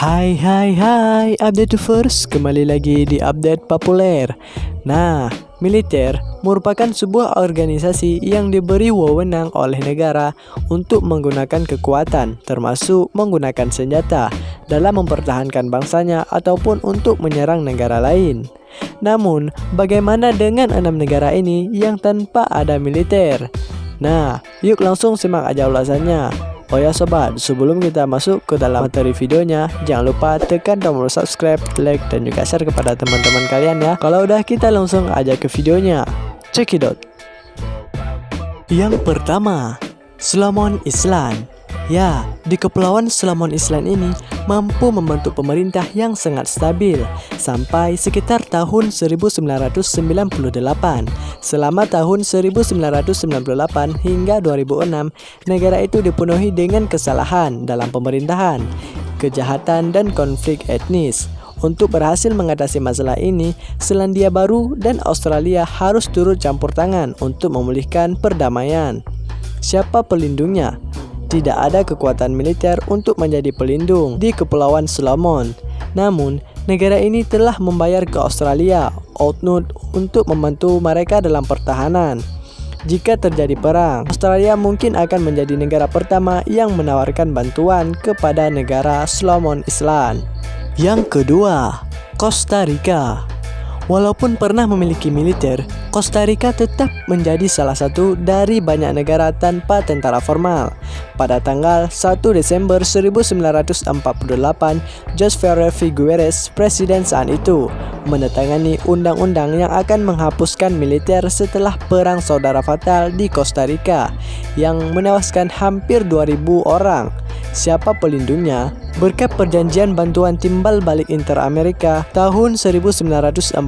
Hai, update to first, kembali lagi di update populer. Nah, militer merupakan sebuah organisasi yang diberi wewenang oleh negara untuk menggunakan kekuatan, termasuk menggunakan senjata, dalam mempertahankan bangsanya ataupun untuk menyerang negara lain. Namun, bagaimana dengan 6 negara ini yang tanpa ada militer? Nah, yuk langsung simak aja ulasannya. Oh ya sobat, sebelum kita masuk ke dalam materi videonya, jangan lupa tekan tombol subscribe, like, dan juga share kepada teman-teman kalian ya. Kalau udah, kita langsung aja ke videonya. Check it out. Yang pertama, Solomon Island. Ya, di Kepulauan Solomon Island ini mampu membentuk pemerintah yang sangat stabil sampai sekitar tahun 1998. Selama tahun 1998 hingga 2006, negara itu dipenuhi dengan kesalahan dalam pemerintahan, kejahatan, dan konflik etnis. Untuk berhasil mengatasi masalah ini, Selandia Baru dan Australia harus turut campur tangan untuk memulihkan perdamaian. Siapa pelindungnya? Tidak ada kekuatan militer untuk menjadi pelindung di Kepulauan Solomon. Namun, negara ini telah membayar ke Australia outnud untuk membantu mereka dalam pertahanan. Jika terjadi perang, Australia mungkin akan menjadi negara pertama yang menawarkan bantuan kepada negara Solomon Island. Yang kedua, Costa Rica. Walaupun pernah memiliki militer, Costa Rica tetap menjadi salah satu dari banyak negara tanpa tentara formal. Pada tanggal 1 Desember 1948, José Ferrer Figueres, presiden saat itu, menandatangani undang-undang yang akan menghapuskan militer setelah Perang Saudara Fatal di Costa Rica, yang menewaskan hampir 2.000 orang. Siapa pelindungnya? Berkat perjanjian bantuan timbal balik Inter-Amerika tahun 1947,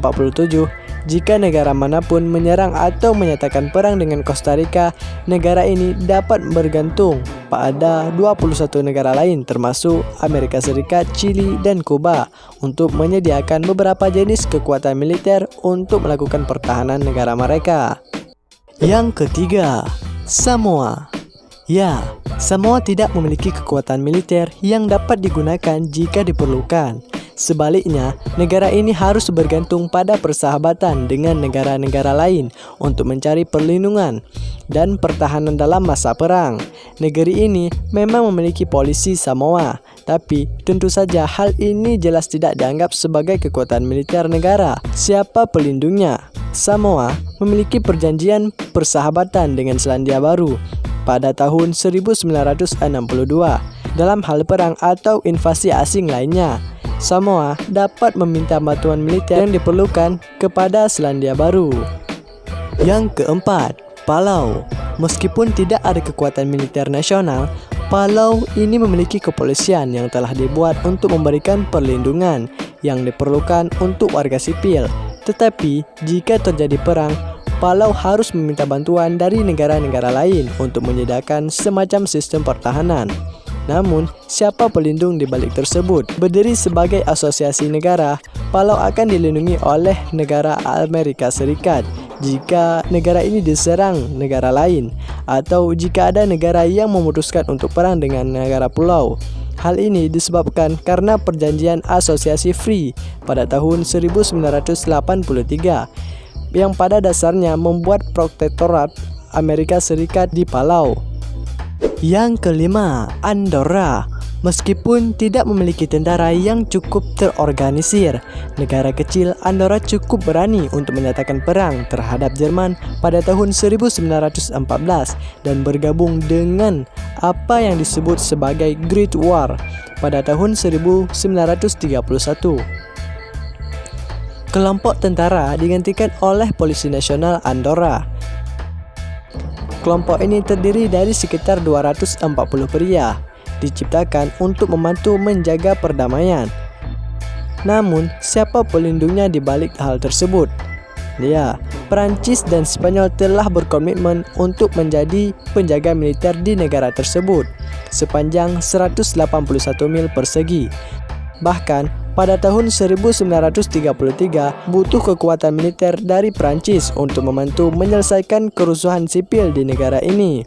jika negara manapun menyerang atau menyatakan perang dengan Costa Rica, negara ini dapat bergantung pada 21 negara lain termasuk Amerika Serikat, Chili, dan Kuba untuk menyediakan beberapa jenis kekuatan militer untuk melakukan pertahanan negara mereka. Yang ketiga, Samoa. Ya, Samoa tidak memiliki kekuatan militer yang dapat digunakan jika diperlukan. Sebaliknya, negara ini harus bergantung pada persahabatan dengan negara-negara lain untuk mencari perlindungan dan pertahanan dalam masa perang. Negeri ini memang memiliki polisi Samoa, tapi tentu saja hal ini jelas tidak dianggap sebagai kekuatan militer negara. Siapa pelindungnya? Samoa memiliki perjanjian persahabatan dengan Selandia Baru pada tahun 1962 dalam hal perang atau invasi asing lainnya. Samoa dapat meminta bantuan militer yang diperlukan kepada Selandia Baru. Yang keempat, Palau. Meskipun tidak ada kekuatan militer nasional, Palau ini memiliki kepolisian yang telah dibuat untuk memberikan perlindungan yang diperlukan untuk warga sipil. Tetapi jika terjadi perang, Palau harus meminta bantuan dari negara-negara lain untuk menyediakan semacam sistem pertahanan. Namun, siapa pelindung di balik tersebut? Berdiri sebagai asosiasi negara, Palau akan dilindungi oleh negara Amerika Serikat jika negara ini diserang negara lain, atau jika ada negara yang memutuskan untuk perang dengan negara pulau. Hal ini disebabkan karena perjanjian asosiasi Free pada tahun 1983 yang pada dasarnya membuat protektorat Amerika Serikat di Palau. Yang kelima, Andorra. Meskipun tidak memiliki tentara yang cukup terorganisir, negara kecil Andorra cukup berani untuk menyatakan perang terhadap Jerman pada tahun 1914 dan bergabung dengan apa yang disebut sebagai Great War pada tahun 1931. Kelompok tentara digantikan oleh Polisi Nasional Andorra. Kelompok ini terdiri dari sekitar 240 pria, diciptakan untuk membantu menjaga perdamaian. Namun, siapa pelindungnya di balik hal tersebut? Ya, Perancis dan Spanyol telah berkomitmen untuk menjadi penjaga militer di negara tersebut sepanjang 181 mil persegi. Bahkan, pada tahun 1933 butuh kekuatan militer dari Prancis untuk membantu menyelesaikan kerusuhan sipil di negara ini.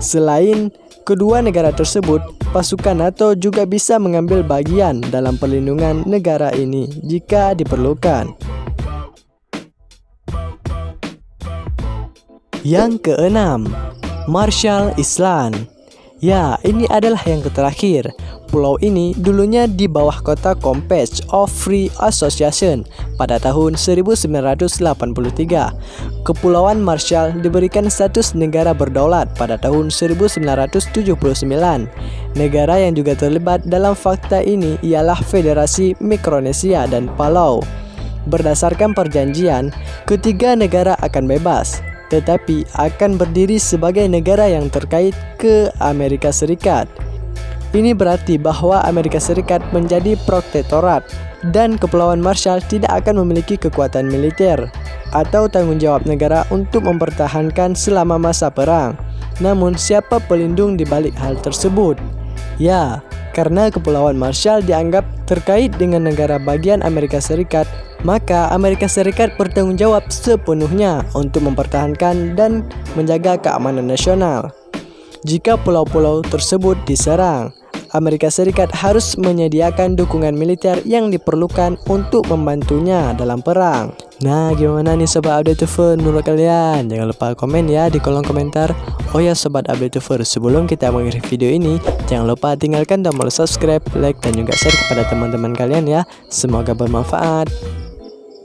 Selain kedua negara tersebut, pasukan NATO juga bisa mengambil bagian dalam perlindungan negara ini jika diperlukan. Yang keenam, Marshall Island. Ya, ini adalah yang terakhir. Pulau ini dulunya di bawah kota Compass of Free Association pada tahun 1983. Kepulauan Marshall diberikan status negara berdaulat pada tahun 1979. Negara yang juga terlibat dalam fakta ini ialah Federasi Mikronesia dan Palau. Berdasarkan perjanjian, ketiga negara akan bebas, tetapi akan berdiri sebagai negara yang terkait ke Amerika Serikat. Ini berarti bahwa Amerika Serikat menjadi protektorat dan Kepulauan Marshall tidak akan memiliki kekuatan militer atau tanggung jawab negara untuk mempertahankan selama masa perang. Namun, siapa pelindung di balik hal tersebut? Ya, karena Kepulauan Marshall dianggap terkait dengan negara bagian Amerika Serikat, maka Amerika Serikat bertanggung jawab sepenuhnya untuk mempertahankan dan menjaga keamanan nasional. Jika pulau-pulau tersebut diserang, Amerika Serikat harus menyediakan dukungan militer yang diperlukan untuk membantunya dalam perang. Nah, gimana nih Sobat Updateiver menurut kalian? Jangan lupa komen ya di kolom komentar. Oh ya Sobat Updateiver, sebelum kita mengakhiri video ini, jangan lupa tinggalkan tombol subscribe, like, dan juga share kepada teman-teman kalian ya. Semoga bermanfaat.